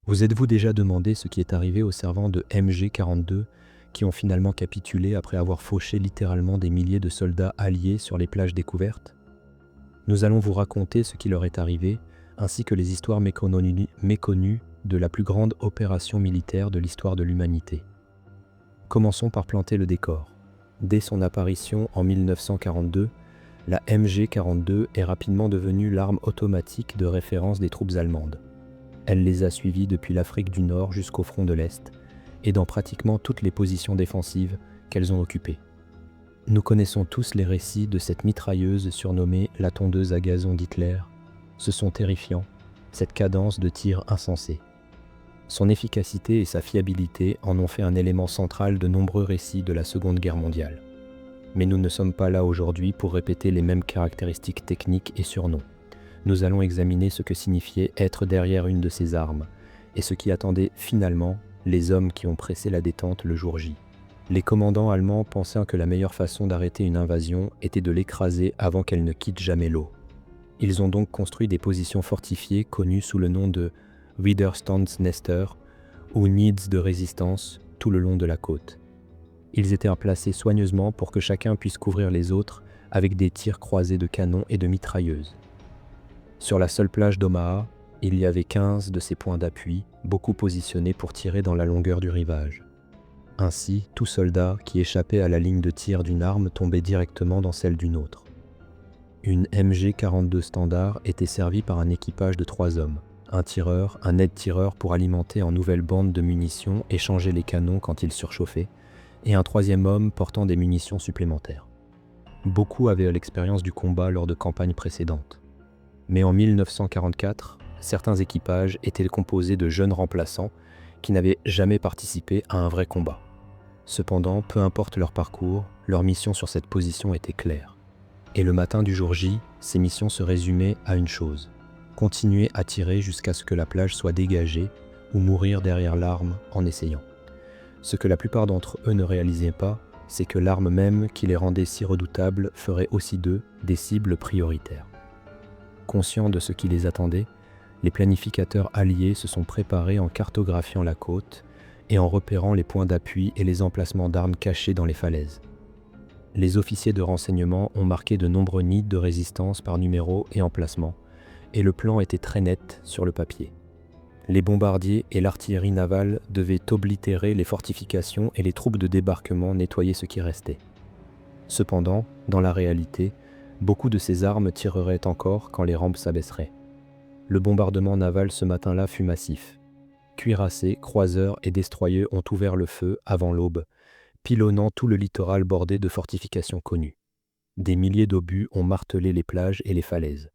Vous êtes-vous déjà demandé ce qui est arrivé aux servants de MG42 qui ont finalement capitulé après avoir fauché littéralement des milliers de soldats alliés sur les plages découvertes? Nous allons vous raconter ce qui leur est arrivé, ainsi que les histoires méconnues de la plus grande opération militaire de l'histoire de l'humanité. Commençons par planter le décor. Dès son apparition en 1942, la MG42 est rapidement devenue l'arme automatique de référence des troupes allemandes. Elle les a suivis depuis l'Afrique du Nord jusqu'au front de l'Est, et dans pratiquement toutes les positions défensives qu'elles ont occupées. Nous connaissons tous les récits de cette mitrailleuse surnommée la tondeuse à gazon d'Hitler. Ce sont terrifiants, cette cadence de tir insensée. Son efficacité et sa fiabilité en ont fait un élément central de nombreux récits de la Seconde Guerre mondiale. Mais nous ne sommes pas là aujourd'hui pour répéter les mêmes caractéristiques techniques et surnoms. Nous allons examiner ce que signifiait être derrière une de ces armes, et ce qui attendait finalement les hommes qui ont pressé la détente le jour J. Les commandants allemands pensaient que la meilleure façon d'arrêter une invasion était de l'écraser avant qu'elle ne quitte jamais l'eau. Ils ont donc construit des positions fortifiées connues sous le nom de Widerstandsnester ou Nids de résistance tout le long de la côte. Ils étaient placés soigneusement pour que chacun puisse couvrir les autres avec des tirs croisés de canons et de mitrailleuses. Sur la seule plage d'Omaha, il y avait 15 de ces points d'appui, beaucoup positionnés pour tirer dans la longueur du rivage. Ainsi, tout soldat qui échappait à la ligne de tir d'une arme tombait directement dans celle d'une autre. Une MG42 standard était servie par un équipage de 3 hommes, un tireur, un aide-tireur pour alimenter en nouvelles bandes de munitions et changer les canons quand ils surchauffaient, et un 3e homme portant des munitions supplémentaires. Beaucoup avaient l'expérience du combat lors de campagnes précédentes. Mais en 1944, certains équipages étaient composés de jeunes remplaçants qui n'avaient jamais participé à un vrai combat. Cependant, peu importe leur parcours, leur mission sur cette position était claire. Et le matin du jour J, ces missions se résumaient à une chose: continuer à tirer jusqu'à ce que la plage soit dégagée ou mourir derrière l'arme en essayant. Ce que la plupart d'entre eux ne réalisaient pas, c'est que l'arme même qui les rendait si redoutables ferait aussi d'eux des cibles prioritaires. Conscients de ce qui les attendait, les planificateurs alliés se sont préparés en cartographiant la côte et en repérant les points d'appui et les emplacements d'armes cachés dans les falaises. Les officiers de renseignement ont marqué de nombreux nids de résistance par numéro et emplacement, et le plan était très net sur le papier. Les bombardiers et l'artillerie navale devaient oblitérer les fortifications et les troupes de débarquement nettoyer ce qui restait. Cependant, dans la réalité, beaucoup de ces armes tireraient encore quand les rampes s'abaisseraient. Le bombardement naval ce matin-là fut massif. Cuirassés, croiseurs et destroyers ont ouvert le feu avant l'aube, pilonnant tout le littoral bordé de fortifications connues. Des milliers d'obus ont martelé les plages et les falaises.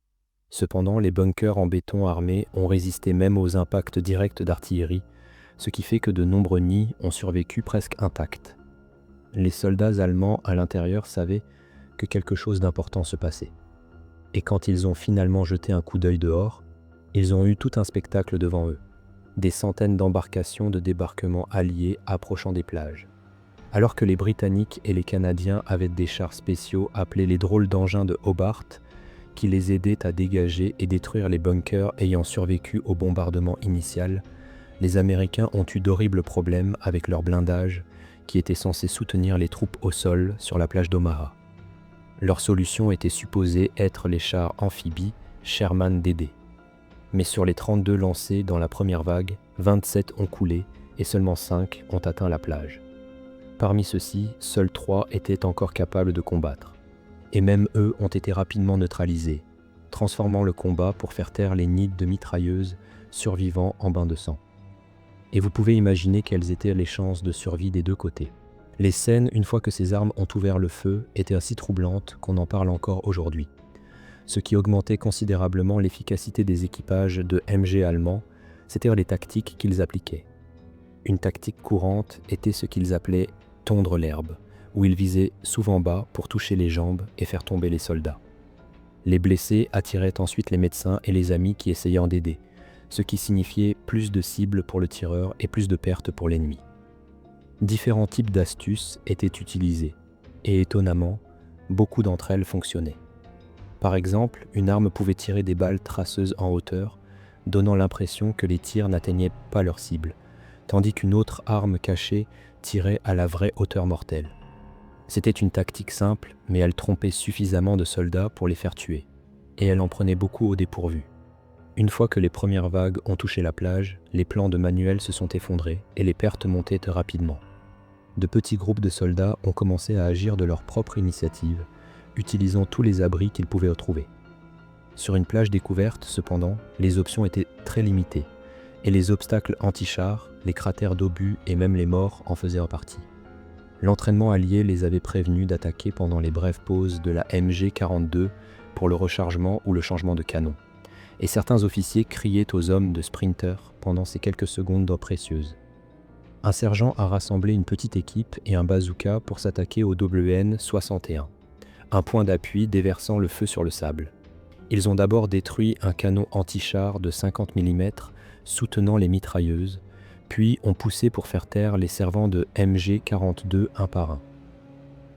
Cependant, les bunkers en béton armé ont résisté même aux impacts directs d'artillerie, ce qui fait que de nombreux nids ont survécu presque intacts. Les soldats allemands à l'intérieur savaient que quelque chose d'important se passait. Et quand ils ont finalement jeté un coup d'œil dehors, ils ont eu tout un spectacle devant eux. Des centaines d'embarcations de débarquement alliés approchant des plages. Alors que les Britanniques et les Canadiens avaient des chars spéciaux appelés les drôles d'engins de Hobart, qui les aidaient à dégager et détruire les bunkers ayant survécu au bombardement initial, les Américains ont eu d'horribles problèmes avec leurs blindages qui étaient censés soutenir les troupes au sol sur la plage d'Omaha. Leur solution était supposée être les chars amphibies Sherman DD. Mais sur les 32 lancés dans la première vague, 27 ont coulé et seulement 5 ont atteint la plage. Parmi ceux-ci, seuls 3 étaient encore capables de combattre. Et même eux ont été rapidement neutralisés, transformant le combat pour faire taire les nids de mitrailleuses survivants en bains de sang. Et vous pouvez imaginer quelles étaient les chances de survie des deux côtés. Les scènes, une fois que ces armes ont ouvert le feu, étaient si troublantes qu'on en parle encore aujourd'hui. Ce qui augmentait considérablement l'efficacité des équipages de MG allemands, c'était les tactiques qu'ils appliquaient. Une tactique courante était ce qu'ils appelaient « tondre l'herbe », où ils visaient souvent bas pour toucher les jambes et faire tomber les soldats. Les blessés attiraient ensuite les médecins et les amis qui essayaient d'aider, ce qui signifiait plus de cibles pour le tireur et plus de pertes pour l'ennemi. Différents types d'astuces étaient utilisés, et étonnamment, beaucoup d'entre elles fonctionnaient. Par exemple, une arme pouvait tirer des balles traceuses en hauteur, donnant l'impression que les tirs n'atteignaient pas leur cible, tandis qu'une autre arme cachée tirait à la vraie hauteur mortelle. C'était une tactique simple, mais elle trompait suffisamment de soldats pour les faire tuer, et elle en prenait beaucoup au dépourvu. Une fois que les premières vagues ont touché la plage, les plans de Manuel se sont effondrés et les pertes montaient rapidement. De petits groupes de soldats ont commencé à agir de leur propre initiative, utilisant tous les abris qu'ils pouvaient trouver. Sur une plage découverte, cependant, les options étaient très limitées, et les obstacles anti-chars, les cratères d'obus et même les morts en faisaient partie. L'entraînement allié les avait prévenus d'attaquer pendant les brèves pauses de la MG-42 pour le rechargement ou le changement de canon, et certains officiers criaient aux hommes de Sprinter pendant ces quelques secondes d'eau précieuses. Un sergent a rassemblé une petite équipe et un bazooka pour s'attaquer au WN-61, un point d'appui déversant le feu sur le sable. Ils ont d'abord détruit un canon anti-char de 50 mm soutenant les mitrailleuses, puis ont poussé pour faire taire les servants de MG-42 un par un.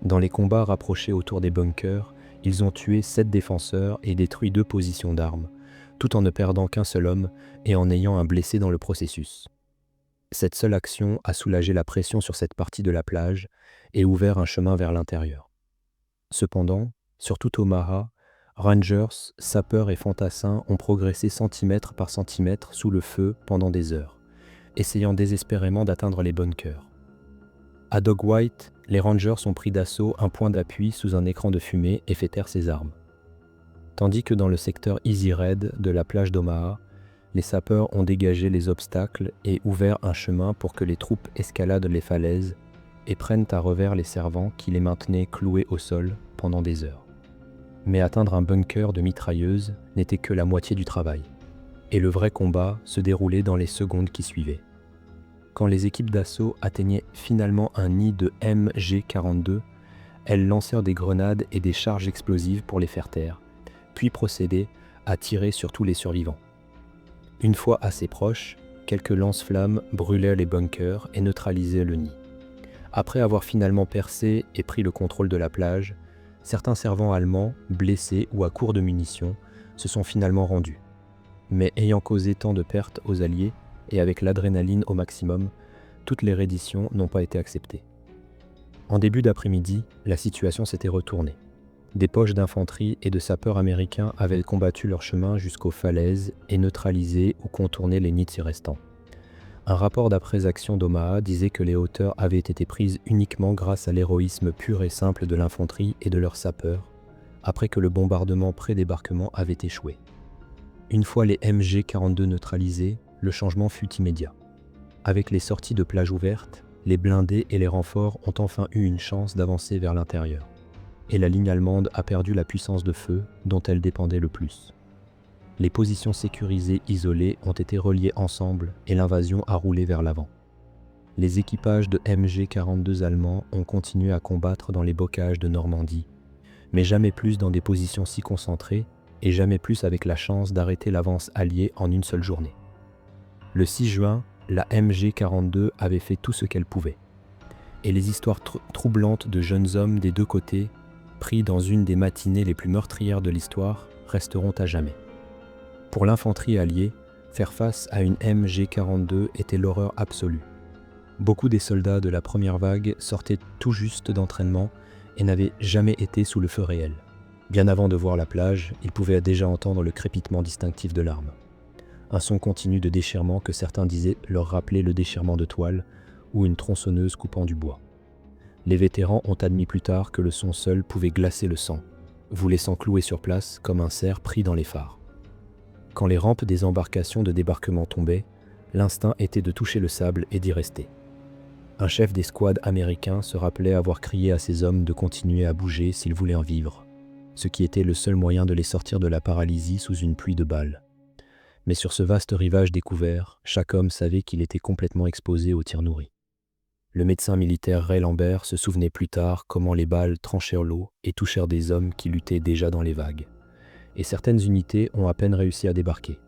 Dans les combats rapprochés autour des bunkers, ils ont tué 7 défenseurs et détruit 2 positions d'armes, tout en ne perdant qu'un seul homme et en ayant un blessé dans le processus. Cette seule action a soulagé la pression sur cette partie de la plage et ouvert un chemin vers l'intérieur. Cependant, sur tout Omaha, Rangers, sapeurs et fantassins ont progressé centimètre par centimètre sous le feu pendant des heures, essayant désespérément d'atteindre les bunkers. À Dog White, les Rangers ont pris d'assaut un point d'appui sous un écran de fumée et fait taire ses armes. Tandis que dans le secteur Easy Red de la plage d'Omaha, les sapeurs ont dégagé les obstacles et ouvert un chemin pour que les troupes escaladent les falaises et prennent à revers les servants qui les maintenaient cloués au sol pendant des heures. Mais atteindre un bunker de mitrailleuses n'était que la moitié du travail, et le vrai combat se déroulait dans les secondes qui suivaient. Quand les équipes d'assaut atteignaient finalement un nid de MG-42, elles lancèrent des grenades et des charges explosives pour les faire taire, puis procédaient à tirer sur tous les survivants. Une fois assez proches, quelques lance-flammes brûlèrent les bunkers et neutralisaient le nid. Après avoir finalement percé et pris le contrôle de la plage, certains servants allemands, blessés ou à court de munitions, se sont finalement rendus. Mais ayant causé tant de pertes aux Alliés, et avec l'adrénaline au maximum, toutes les redditions n'ont pas été acceptées. En début d'après-midi, la situation s'était retournée. Des poches d'infanterie et de sapeurs américains avaient combattu leur chemin jusqu'aux falaises et neutralisé ou contourné les nids restants. Un rapport d'après-action d'Omaha disait que les hauteurs avaient été prises uniquement grâce à l'héroïsme pur et simple de l'infanterie et de leurs sapeurs, après que le bombardement pré-débarquement avait échoué. Une fois les MG-42 neutralisés, le changement fut immédiat. Avec les sorties de plage ouvertes, les blindés et les renforts ont enfin eu une chance d'avancer vers l'intérieur. Et la ligne allemande a perdu la puissance de feu dont elle dépendait le plus. Les positions sécurisées isolées ont été reliées ensemble et l'invasion a roulé vers l'avant. Les équipages de MG-42 allemands ont continué à combattre dans les bocages de Normandie, mais jamais plus dans des positions si concentrées et jamais plus avec la chance d'arrêter l'avance alliée en une seule journée. Le 6 juin, la MG-42 avait fait tout ce qu'elle pouvait. Et les histoires troublantes de jeunes hommes des deux côtés, pris dans une des matinées les plus meurtrières de l'histoire, resteront à jamais. Pour l'infanterie alliée, faire face à une MG-42 était l'horreur absolue. Beaucoup des soldats de la première vague sortaient tout juste d'entraînement et n'avaient jamais été sous le feu réel. Bien avant de voir la plage, ils pouvaient déjà entendre le crépitement distinctif de l'arme. Un son continu de déchirement que certains disaient leur rappeler le déchirement de toile ou une tronçonneuse coupant du bois. Les vétérans ont admis plus tard que le son seul pouvait glacer le sang, vous laissant clouer sur place comme un cerf pris dans les phares. Quand les rampes des embarcations de débarquement tombaient, l'instinct était de toucher le sable et d'y rester. Un chef d'escouade américain se rappelait avoir crié à ses hommes de continuer à bouger s'ils voulaient en vivre, ce qui était le seul moyen de les sortir de la paralysie sous une pluie de balles. Mais sur ce vaste rivage découvert, chaque homme savait qu'il était complètement exposé aux tirs nourris. Le médecin militaire Ray Lambert se souvenait plus tard comment les balles tranchèrent l'eau et touchèrent des hommes qui luttaient déjà dans les vagues. Et certaines unités ont à peine réussi à débarquer.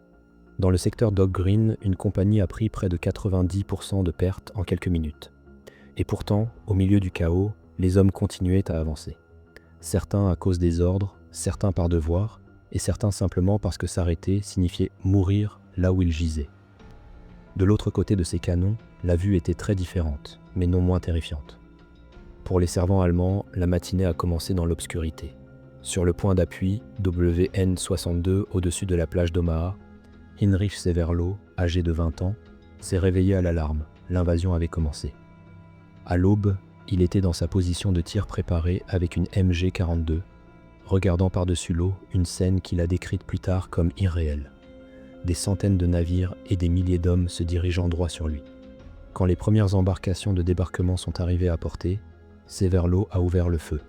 Dans le secteur Dog Green, une compagnie a pris près de 90% de pertes en quelques minutes. Et pourtant, au milieu du chaos, les hommes continuaient à avancer. Certains à cause des ordres, certains par devoir, et certains simplement parce que s'arrêter signifiait mourir là où il gisait. De l'autre côté de ces canons, la vue était très différente, mais non moins terrifiante. Pour les servants allemands, la matinée a commencé dans l'obscurité. Sur le point d'appui, WN-62 au-dessus de la plage d'Omaha, Heinrich Severloh, âgé de 20 ans, s'est réveillé à l'alarme. L'invasion avait commencé. À l'aube, il était dans sa position de tir préparé avec une MG-42, regardant par-dessus l'eau une scène qu'il a décrite plus tard comme irréelle. Des centaines de navires et des milliers d'hommes se dirigeant droit sur lui. Quand les premières embarcations de débarquement sont arrivées à portée, Severloh a ouvert le feu.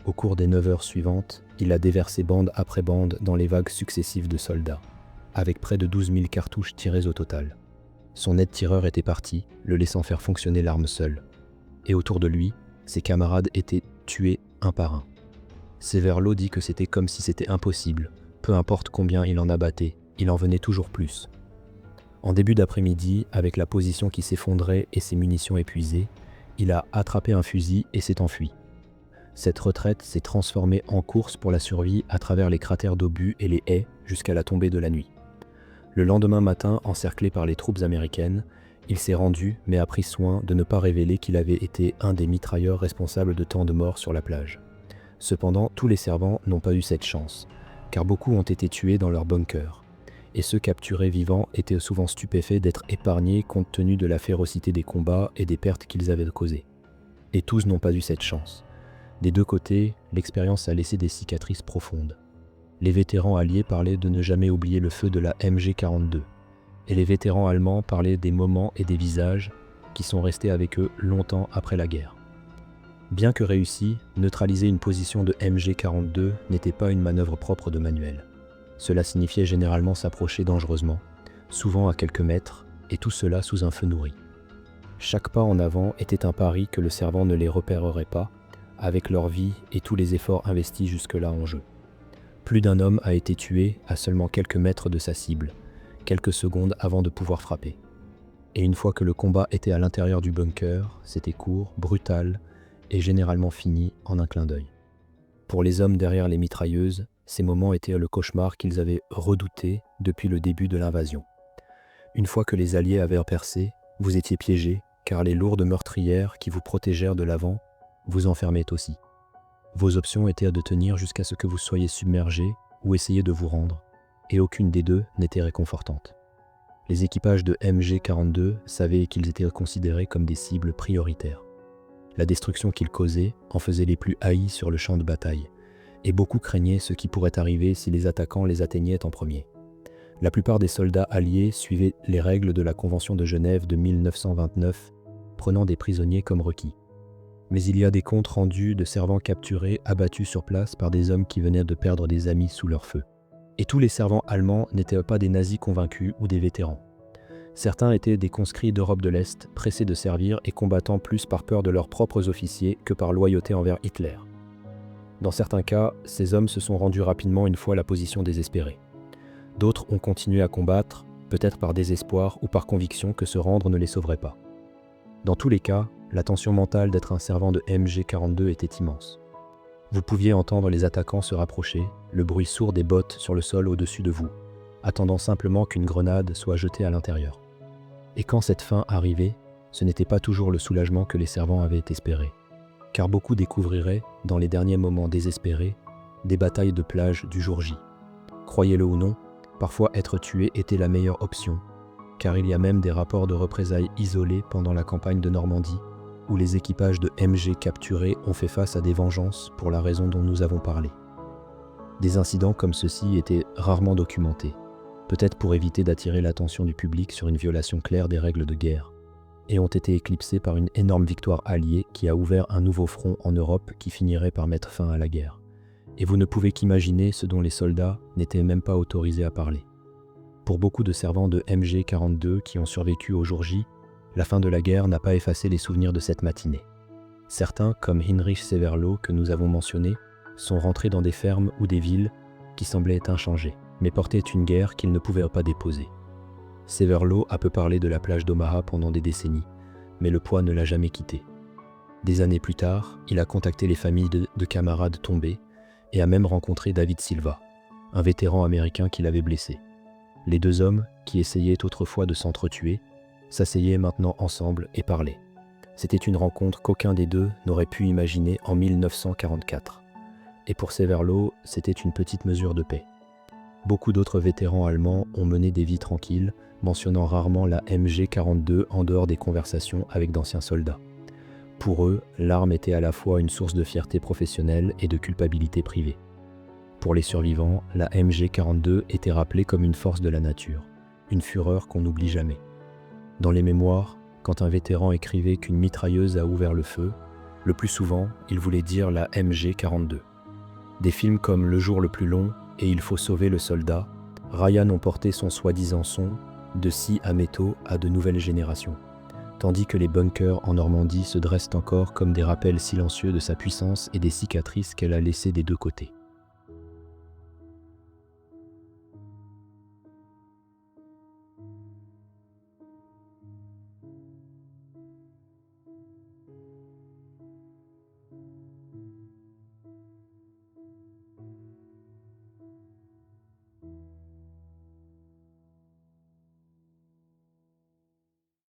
Au cours des 9 heures suivantes, il a déversé bande après bande dans les vagues successives de soldats, avec près de 12 000 cartouches tirées au total. Son aide-tireur était parti, le laissant faire fonctionner l'arme seule. Et autour de lui, ses camarades étaient tués un par un. Severloh dit que c'était comme si c'était impossible, peu importe combien il en abattait, il en venait toujours plus. En début d'après-midi, avec la position qui s'effondrait et ses munitions épuisées, il a attrapé un fusil et s'est enfui. Cette retraite s'est transformée en course pour la survie à travers les cratères d'obus et les haies jusqu'à la tombée de la nuit. Le lendemain matin, encerclé par les troupes américaines, il s'est rendu mais a pris soin de ne pas révéler qu'il avait été un des mitrailleurs responsables de tant de morts sur la plage. Cependant, tous les servants n'ont pas eu cette chance, car beaucoup ont été tués dans leur bunker. Et ceux capturés vivants étaient souvent stupéfaits d'être épargnés compte tenu de la férocité des combats et des pertes qu'ils avaient causées. Et tous n'ont pas eu cette chance. Des deux côtés, l'expérience a laissé des cicatrices profondes. Les vétérans alliés parlaient de ne jamais oublier le feu de la MG-42, et les vétérans allemands parlaient des moments et des visages qui sont restés avec eux longtemps après la guerre. Bien que réussi, neutraliser une position de MG-42 n'était pas une manœuvre propre de Manuel. Cela signifiait généralement s'approcher dangereusement, souvent à quelques mètres, et tout cela sous un feu nourri. Chaque pas en avant était un pari que le servant ne les repérerait pas, avec leur vie et tous les efforts investis jusque-là en jeu. Plus d'un homme a été tué à seulement quelques mètres de sa cible, quelques secondes avant de pouvoir frapper. Et une fois que le combat était à l'intérieur du bunker, c'était court, brutal et généralement fini en un clin d'œil. Pour les hommes derrière les mitrailleuses, ces moments étaient le cauchemar qu'ils avaient redouté depuis le début de l'invasion. Une fois que les Alliés avaient percé, vous étiez piégés, car les lourdes meurtrières qui vous protégèrent de l'avant vous enfermaient aussi. Vos options étaient de tenir jusqu'à ce que vous soyez submergés ou essayer de vous rendre, et aucune des deux n'était réconfortante. Les équipages de MG-42 savaient qu'ils étaient considérés comme des cibles prioritaires. La destruction qu'ils causaient en faisait les plus haïs sur le champ de bataille, et beaucoup craignaient ce qui pourrait arriver si les attaquants les atteignaient en premier. La plupart des soldats alliés suivaient les règles de la Convention de Genève de 1929, prenant des prisonniers comme requis. Mais il y a des comptes rendus de servants capturés abattus sur place par des hommes qui venaient de perdre des amis sous leur feu. Et tous les servants allemands n'étaient pas des nazis convaincus ou des vétérans. Certains étaient des conscrits d'Europe de l'Est, pressés de servir et combattant plus par peur de leurs propres officiers que par loyauté envers Hitler. Dans certains cas, ces hommes se sont rendus rapidement une fois la position désespérée. D'autres ont continué à combattre, peut-être par désespoir ou par conviction que se rendre ne les sauverait pas. Dans tous les cas, la tension mentale d'être un servant de MG-42 était immense. Vous pouviez entendre les attaquants se rapprocher, le bruit sourd des bottes sur le sol au-dessus de vous, attendant simplement qu'une grenade soit jetée à l'intérieur. Et quand cette fin arrivait, ce n'était pas toujours le soulagement que les servants avaient espéré, car beaucoup découvriraient, dans les derniers moments désespérés, des batailles de plage du jour J. Croyez-le ou non, parfois être tué était la meilleure option, car il y a même des rapports de représailles isolés pendant la campagne de Normandie, où les équipages de MG capturés ont fait face à des vengeances pour la raison dont nous avons parlé. Des incidents comme ceux-ci étaient rarement documentés, peut-être pour éviter d'attirer l'attention du public sur une violation claire des règles de guerre, et ont été éclipsés par une énorme victoire alliée qui a ouvert un nouveau front en Europe qui finirait par mettre fin à la guerre. Et vous ne pouvez qu'imaginer ce dont les soldats n'étaient même pas autorisés à parler. Pour beaucoup de servants de MG-42 qui ont survécu au jour J, la fin de la guerre n'a pas effacé les souvenirs de cette matinée. Certains, comme Heinrich Severloh que nous avons mentionné, sont rentrés dans des fermes ou des villes qui semblaient inchangées, mais portaient une guerre qu'ils ne pouvaient pas déposer. Severloh a peu parlé de la plage d'Omaha pendant des décennies, mais le poids ne l'a jamais quitté. Des années plus tard, il a contacté les familles de camarades tombés et a même rencontré David Silva, un vétéran américain qui l'avait blessé. Les deux hommes, qui essayaient autrefois de s'entretuer, s'asseyaient maintenant ensemble et parlaient. C'était une rencontre qu'aucun des deux n'aurait pu imaginer en 1944. Et pour Severloh, c'était une petite mesure de paix. Beaucoup d'autres vétérans allemands ont mené des vies tranquilles, mentionnant rarement la MG42 en dehors des conversations avec d'anciens soldats. Pour eux, l'arme était à la fois une source de fierté professionnelle et de culpabilité privée. Pour les survivants, la MG42 était rappelée comme une force de la nature, une fureur qu'on n'oublie jamais. Dans les mémoires, quand un vétéran écrivait qu'une mitrailleuse a ouvert le feu, le plus souvent, il voulait dire la MG42. Des films comme Le jour le plus long et Il faut sauver le soldat, Ryan ont porté son soi-disant son de scie à métaux à de nouvelles générations, tandis que les bunkers en Normandie se dressent encore comme des rappels silencieux de sa puissance et des cicatrices qu'elle a laissées des deux côtés.